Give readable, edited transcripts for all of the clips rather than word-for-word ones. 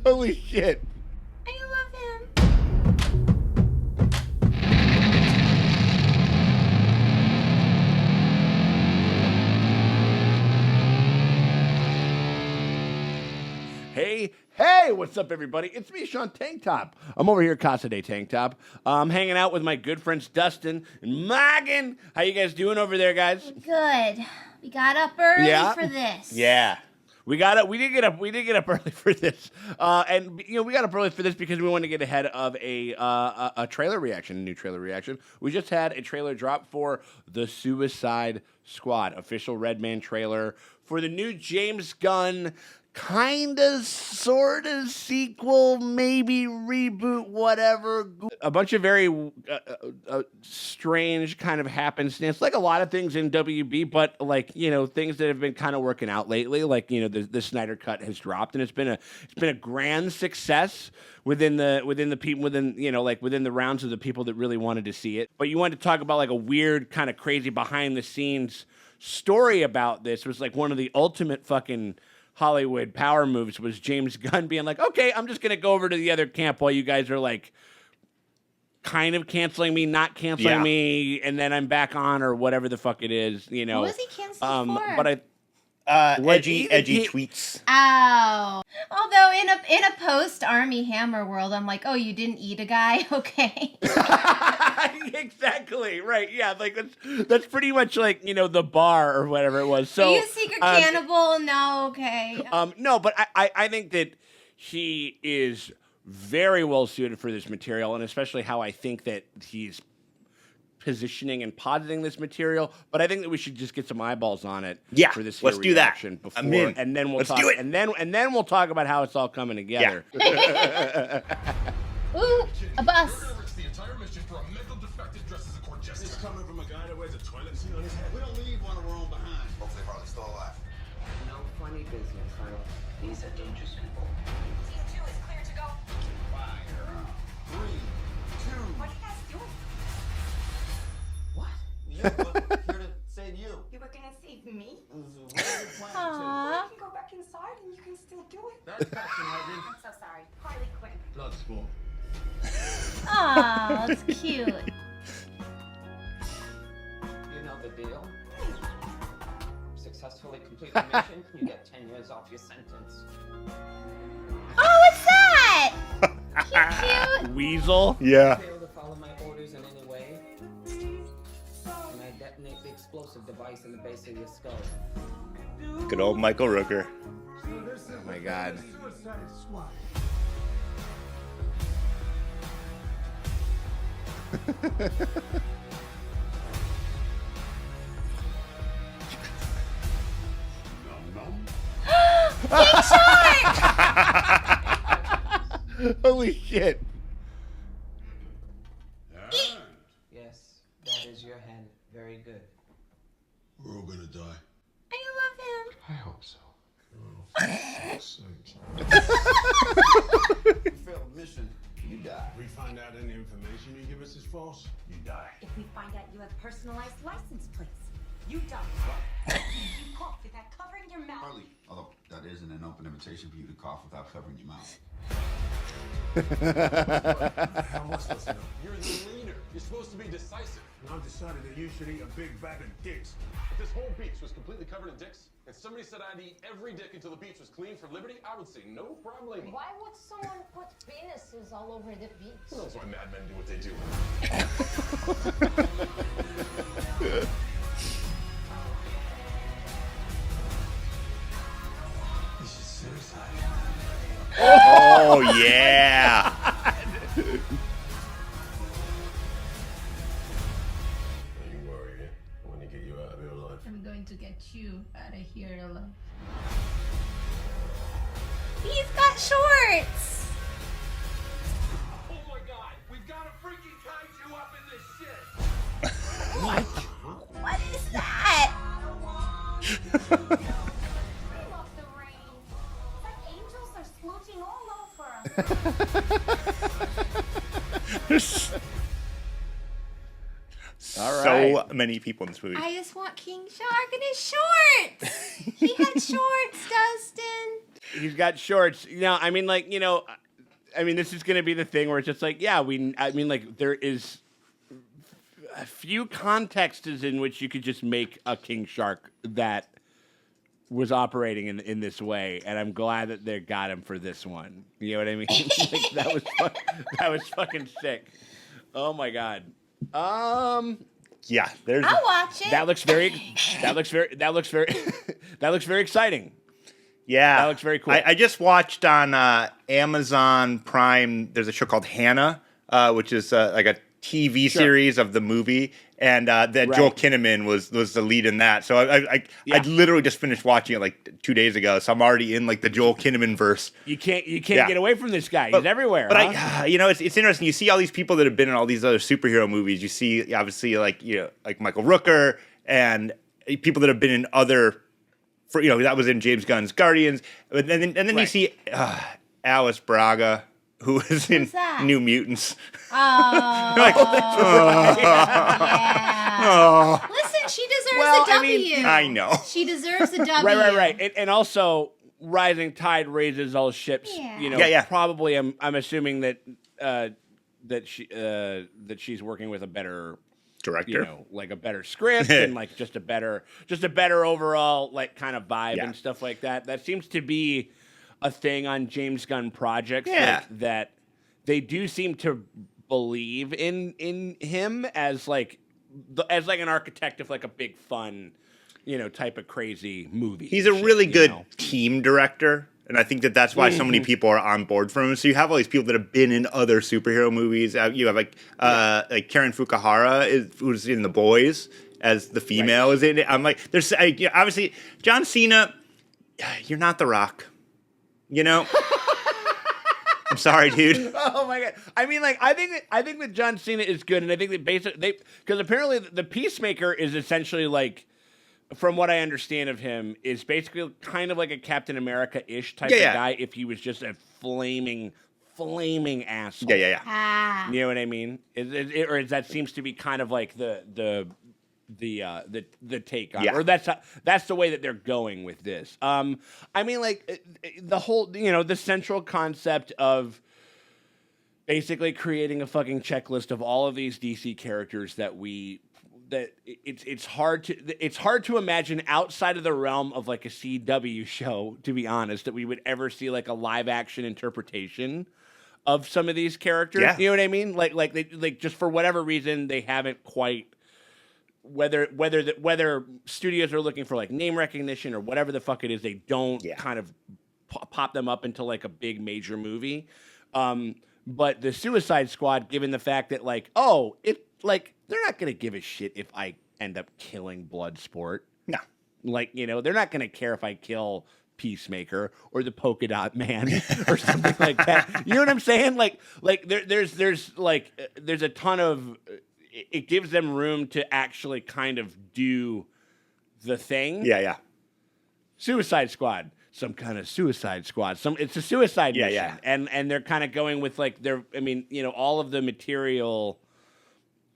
Holy shit. I love him. Hey, what's up, everybody? It's me, Sean Tank Top. I'm over here at Casa de Tank Top. I'm hanging out with my good friends Dustin and Megan. How you guys doing over there, guys? Good. We got up early for this. Yeah. We did get up early for this. And we got up early for this because we wanted to get ahead of a trailer reaction, a new trailer reaction. We just had a trailer drop for The Suicide Squad, official Redman trailer for the new James Gunn kinda, sorta sequel, maybe reboot, whatever. A bunch of very strange kind of happenstance, like a lot of things in WB, but things that have been kind of working out lately. Like the Snyder Cut has dropped, and it's been a grand success within the rounds of the people that really wanted to see it. But you wanted to talk about like a weird kind of crazy behind the scenes story about this. It was like one of the ultimate fucking Hollywood power moves was James Gunn being like, okay, I'm just going to go over to the other camp while you guys are like kind of canceling me, not canceling me, and then I'm back on or whatever the fuck it is, What was he canceled for? But edgy tweets. Oh. Although in a post-Army Hammer world, I'm like, oh, you didn't eat a guy? Okay. Exactly, right. Yeah, like that's pretty much like, the bar or whatever it was. So are you a secret cannibal? No, okay. No, but I think that he is very well suited for this material, and especially how I think that he's positioning and positing this material, but I think that we should just get some eyeballs on it for this let's do that before, and then we'll talk. Do it. And then we'll talk about how it's all coming together. Yeah. Ooh, a bus. The entire mission for a mental defective dressed as a court jester. It's coming from a guy that wears a toilet seat on his head. We don't leave one of our own behind. Hopefully Harley's still alive. No funny business, Harley. These are dangerous people. Team 2 is clear to go. Fire. 3, 2. What are you guys doing? What? You were here to save you. You were gonna save me? What are you planning Aww. You can go back inside and you can still do it. That's passion, Harvey. I'm so sorry. Harley Quinn. Blood sport. Aw, that's cute. You know the deal. Successfully complete the mission, you get 10 years off your sentence. Oh, what's that? Cute. Weasel. Yeah. Fail to follow my orders in any way, and I detonate the explosive device in the base of your skull. Good old Michael Rooker. Oh my God. King Shark! Holy shit. Yes, that is your hand. Very good. We're all gonna die. I love him. I hope so. You failed mission, you die. If we find out any information you give us is false, you die. If we find out you have personalized license plates, you die. You cough without covering your mouth. Harley, although that isn't an open invitation for you to cough without covering your mouth. How much does it know? You're the leader. You're supposed to be decisive. And I've decided that you should eat a big bag of dicks. If this whole beach was completely covered in dicks, and somebody said I'd eat every dick until the beach was clean for liberty, I would say no problem. Why would someone put penises all over the beach? Who knows why madmen do what they do? This is suicide. Oh yeah. Don't you worry. I want to get you out of here alive. I'm going to get you out of here alive. He's got shorts. Oh my god, we've got a freaking kaiju up in this shit! What? What is that? I love the rain. It's like angels are smooching all over us. All So right. many people in this movie. I just want King Shark in his shorts. He had shorts, Dustin. He's got shorts. I mean, this is gonna be the thing where it's just like, there is a few contexts in which you could just make a king shark that was operating in this way, and I'm glad that they got him for this one. You know what I mean? That was fucking sick. Oh my god. Yeah, there's. I'll watch it. That looks very exciting. Yeah, that looks very cool. I just watched on Amazon Prime. There's a show called Hannah, which is like a TV series of the movie, and Joel Kinnaman was the lead in that. So I literally just finished watching it like 2 days ago. So I'm already in like the Joel Kinnaman verse. You can't get away from this guy. He's everywhere. But it's interesting. You see all these people that have been in all these other superhero movies. You see obviously like Michael Rooker and people that have been in other. That was in James Gunn's Guardians, and then you see Alice Braga, who was in New Mutants. Oh, yeah. Listen, she deserves a W. I know. She deserves a W. Right. And also, rising tide raises all ships. Yeah. Probably, I'm assuming that she's working with a better director, like a better script and like just a better overall like kind of vibe and stuff like that. That seems to be a thing on James Gunn projects. That they do seem to believe in him as like an architect of like a big fun, type of crazy movie. He's a really good team director. And I think that's why so many people are on board for him. So you have all these people that have been in other superhero movies. You have like Karen Fukuhara who's in The Boys as the female is in it. I'm like, there's obviously John Cena. You're not The Rock, I'm sorry, dude. Oh my god! I mean, like, I think that John Cena is good, and I think that because apparently the Peacemaker is essentially like, from what I understand of him, is basically kind of like a Captain America-ish type of guy if he was just a flaming asshole. Yeah. You know what I mean? Or that seems to be kind of like the take on it. Or that's the way that they're going with this. I mean, like, the whole, the central concept of basically creating a fucking checklist of all of these DC characters that it's hard to imagine outside of the realm of like a CW show, to be honest, that we would ever see like a live action interpretation of some of these characters. You know what I mean? Like they just for whatever reason they haven't quite, whether studios are looking for like name recognition or whatever the fuck it is, they don't kind of pop them up into like a big major movie. But the Suicide Squad, given the fact that like, they're not going to give a shit if I end up killing Bloodsport. No. Like, they're not going to care if I kill Peacemaker or the Polka Dot Man or something like that. You know what I'm saying? Like there's a ton of, it gives them room to actually kind of do the thing. Yeah. Suicide Squad. Some kind of Suicide Squad. It's a suicide mission. Yeah. And they're kind of going with like all of the material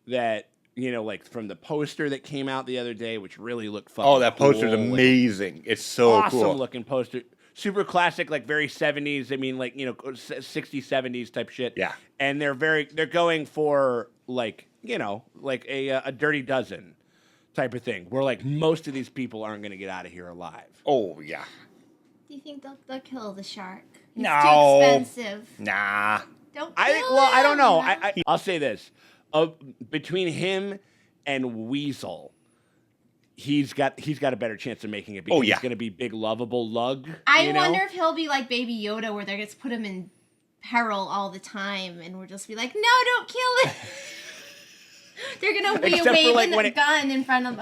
that, like from the poster that came out the other day, which really looked fucking cool. Oh, that poster's amazing. It's so awesome cool. Looking poster. Super classic, like very 70s. I mean, like, 60s, 70s type shit. Yeah. And they're going for like, like a Dirty Dozen type of thing, where like most of these people aren't going to get out of here alive. Oh, yeah. Do you think they'll kill the shark? He's No. too expensive. Nah. Don't kill I don't him. know. I'll say this. Between him and Weasel, he's got a better chance of making it because he's going to be big, lovable lug. I wonder if he'll be like Baby Yoda, where they're just put him in peril all the time, and we'll just be like, "No, don't kill it." They're gonna be waving a gun in front of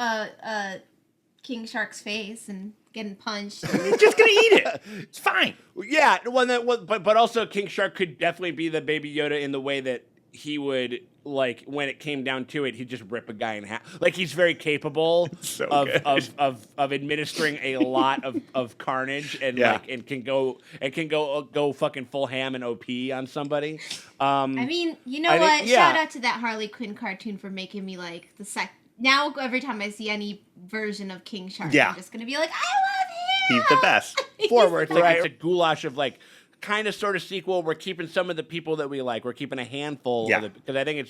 King Shark's face and getting punched. He's just gonna eat it. It's fine. Yeah, but also King Shark could definitely be the Baby Yoda in the way that he would, like, when it came down to it, he'd just rip a guy in half. Like, he's very capable of administering a lot of carnage and and can go fucking full ham and OP on somebody. I mean, you know what? Shout out to that Harley Quinn cartoon for making me like now every time I see any version of King Shark, I'm just gonna be like, I love He's the best. Forward. It's a goulash of like kind of sort of sequel. We're keeping some of the people that we like. We're keeping a handful of it because I think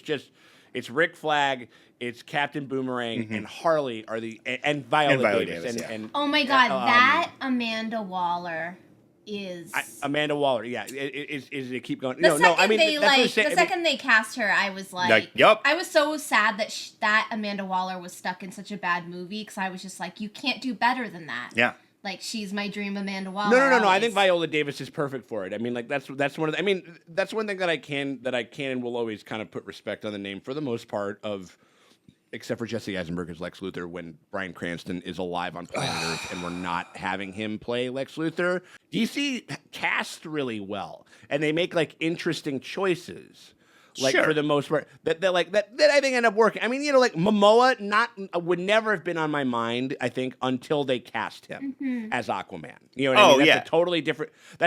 it's Rick Flag, it's Captain Boomerang, and Harley are and Viola Davis. And oh my God, that Amanda Waller is Amanda Waller. Yeah, is it keep going? The second they cast her, I was like, yep. I was so sad that that Amanda Waller was stuck in such a bad movie because I was just like, you can't do better than that. Yeah. Like, she's my dream Amanda Waller. No. I think Viola Davis is perfect for it. I mean, like that's one of the, I mean, that's one thing that I can and will always kind of put respect on the name for the most part of, except for Jesse Eisenberg as Lex Luthor when Bryan Cranston is alive on planet Earth and we're not having him play Lex Luthor. DC casts really well and they make like interesting choices. Like for the most part, that I think end up working. I mean, like Momoa would never have been on my mind. I think until they cast him as Aquaman. You know what I mean? That's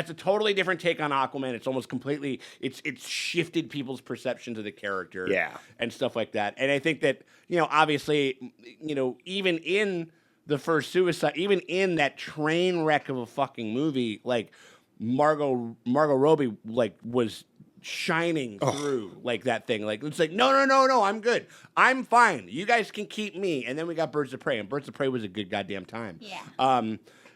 a totally different take on Aquaman. It's almost completely. It's shifted people's perception of the character. And stuff like that. And I think that obviously, even in the first Suicide, even in that train wreck of a fucking movie, like Margot Robbie was shining through like that thing. Like it's like no, I'm good. I'm fine. You guys can keep me. And then we got Birds of Prey, and Birds of Prey was a good goddamn time. Yeah.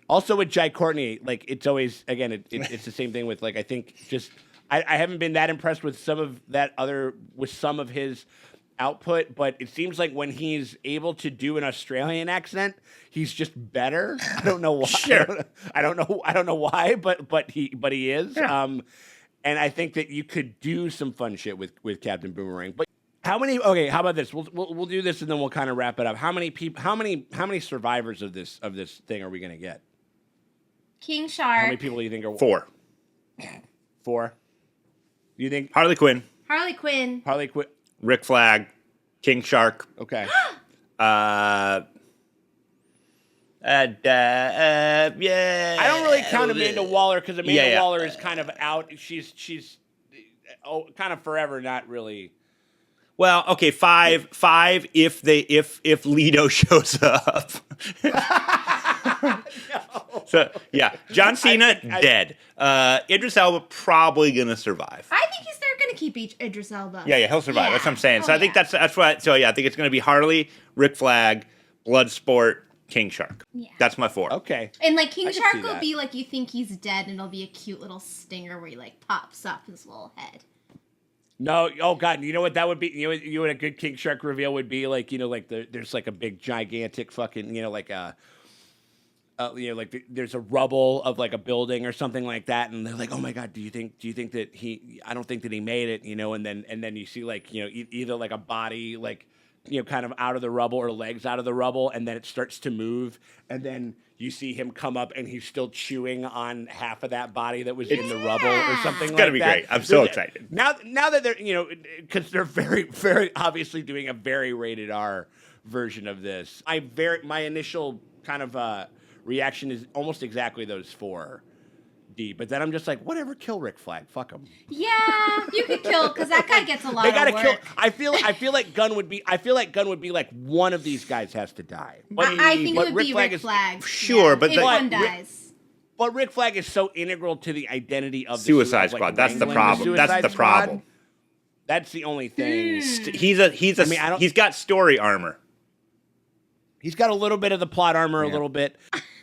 Also with Jai Courtney, like it's always again it's the same thing with like I think just I haven't been that impressed with some of his output, but it seems like when he's able to do an Australian accent, he's just better. I don't know why. I don't know why, but he is. Yeah. And I think that you could do some fun shit with Captain Boomerang. But how many? Okay, how about this? We'll do this and then we'll kind of wrap it up. How many people? How many survivors of this thing are we gonna get? King Shark. How many people do you think are 4? 4. Do you think Harley Quinn, Rick Flag, King Shark. Okay. Yeah. I don't really count Amanda Waller because Amanda Waller is kind of out. She's kind of forever not really. Well, okay, 5 if Leto shows up. No. So yeah, John Cena dead. Idris Elba probably gonna survive. I think they're gonna keep Idris Elba. Yeah, he'll survive. That's what I'm saying. So I think that's what. So yeah, I think it's gonna be Harley, Rick Flag, Bloodsport, King Shark. Yeah. That's my 4. Okay. And like King Shark will be like you think he's dead, and it'll be a cute little stinger where he like pops up his little head. No, oh god, you know what that would be? You know what a good King Shark reveal would be? Like there's like a big gigantic fucking there's a rubble of like a building or something like that, and they're like, oh my god, do you think that I don't think that he made it, and then you see like either like a body like kind of out of the rubble or legs out of the rubble, and then it starts to move, and then you see him come up and he's still chewing on half of that body that was in the rubble or something like that. It's gonna be great. I'm so excited. Now that they're, because they're very, very obviously doing a very rated R version of this. My initial kind of reaction is almost exactly those 4. But then I'm just like, whatever, kill Rick Flag. Fuck him. Yeah, you could kill because that guy gets a lot. They gotta of work. kill. I feel like Gunn would be. I feel like Gunn would be like one of these guys has to die. But I think it would be Rick Flag. Sure, but if one dies. But Rick Flag is so integral to the identity of the Suicide Squad. That's the problem. That's the problem. That's the only thing. He's got story armor. He's got a little bit of the plot armor, a little bit.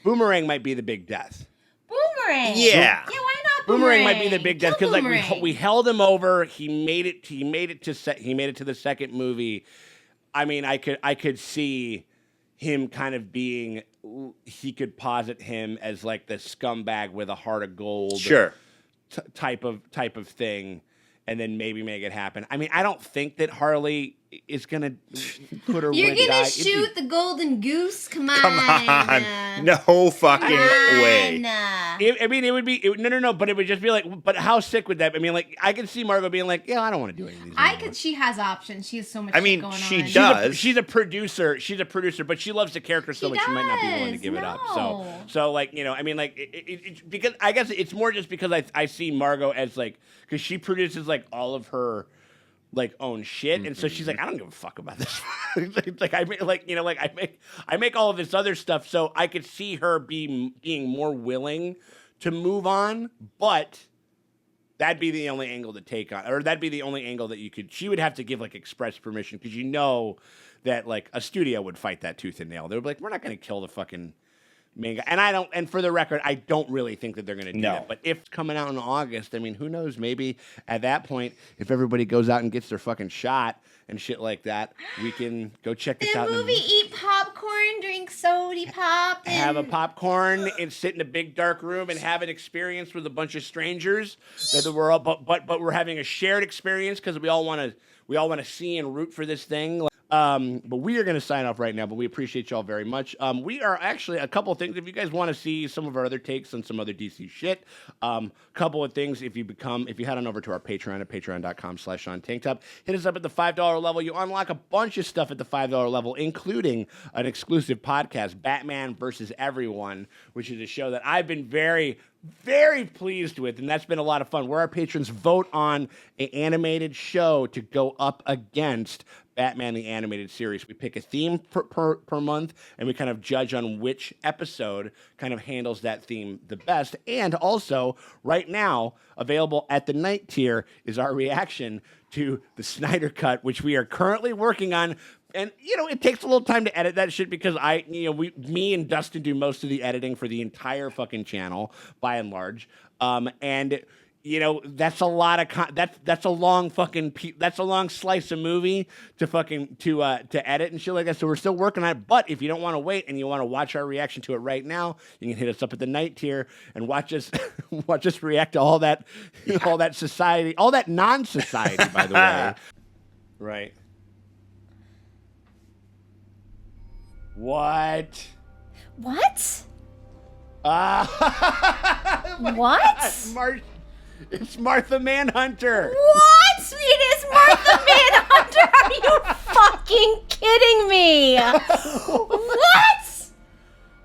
Boomerang might be the big death. Boomerang. Yeah. Yeah, why not Boomerang might be the big death because like we held him over. He made it to the second movie. I mean, I could see him kind of being. He could posit him as like the scumbag with a heart of gold. Sure. Type of thing, and then maybe make it happen. I mean, I don't think that Harley is gonna put her. You're gonna shoot the golden goose? Come on. No fucking way. It would be no. But it would just be like. But how sick would that? I mean, like I could see Margot being like, yeah, I don't want to do any of these. She has options. She has so much. Shit going she on. does. She's a producer, but she loves the character so much she might not be willing to give it up. So like I mean, like because I guess it's more just because I see Margot as like because she produces like all of her like own shit, and so she's like, I don't give a fuck about this. It's like I make, like, you know, like I make all of this other stuff, so I could see her being more willing to move on, but that'd be the only angle to take on, or that'd be the only angle that you could. She would have to give like express permission, because you know that like a studio would fight that tooth and nail. They would be like, we're not going to kill the fucking main guy. And I don't. And for the record, I don't really think that they're going to do that. But if it's coming out in August, I mean, who knows? Maybe at that point, if everybody goes out and gets their fucking shot and shit like that, we can go check this out. The movie, eat popcorn, drink soda pop, and have a popcorn and sit in a big dark room and have an experience with a bunch of strangers that we're all, but we're having a shared experience because we all want to see and root for this thing. But we are going to sign off right now, but we appreciate y'all very much. We are actually a couple of things. If you guys want to see some of our other takes on some other DC shit, couple of things. If you head on over to our Patreon at patreon.com/SeanTankTop, hit us up at the $5 level. You unlock a bunch of stuff at the $5 level, including an exclusive podcast, Batman vs. Everyone, which is a show that I've been very, very pleased with, and that's been a lot of fun, where our patrons vote on an animated show to go up against Batman the Animated Series. We pick a theme per month, and we kind of judge on which episode kind of handles that theme the best. And also, right now, available at the night tier is our reaction to the Snyder Cut, which we are currently working on. And, you know, it takes a little time to edit that shit because me and Dustin do most of the editing for the entire fucking channel, by and large. And you know, that's a lot of that's a long fucking that's a long slice of movie to edit and shit like that. So we're still working on it. But if you don't want to wait and you want to watch our reaction to it right now, you can hit us up at the night tier and watch us react to all that society, all that non-society, by the way. Right. What? What? What? It's Martha Manhunter. What? It is Martha Manhunter. Are you fucking kidding me? What?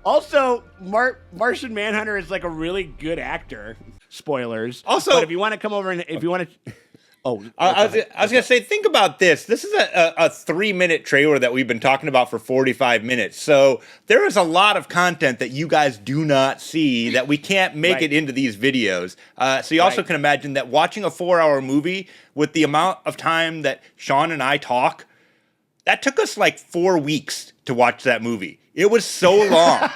Also, Martian Manhunter is like a really good actor. Spoilers. Also, but if you want to come over and if you want to. Oh, I was going to say, think about this. This is a 3-minute trailer that we've been talking about for 45 minutes. So there is a lot of content that you guys do not see that we can't make it into these videos. So you also can imagine that watching a 4-hour movie with the amount of time that Sean and I talk, that took us like 4 weeks to watch that movie. It was so long.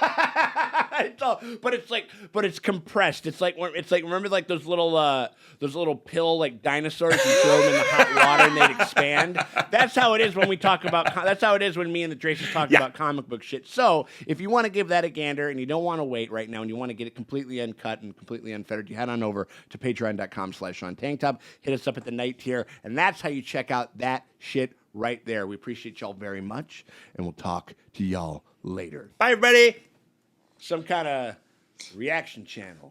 But it's compressed. It's like remember like those little pill like dinosaurs you throw them in the hot water and they'd expand. That's how it is when we talk about. That's how it is when me and the Traces talk about comic book shit. So if you want to give that a gander and you don't want to wait right now and you want to get it completely uncut and completely unfettered, you head on over to patreon.com/SeanTankTop. Hit us up at the night tier, and that's how you check out that shit right there. We appreciate y'all very much, and we'll talk to y'all later. Bye, everybody. Some kind of reaction channel.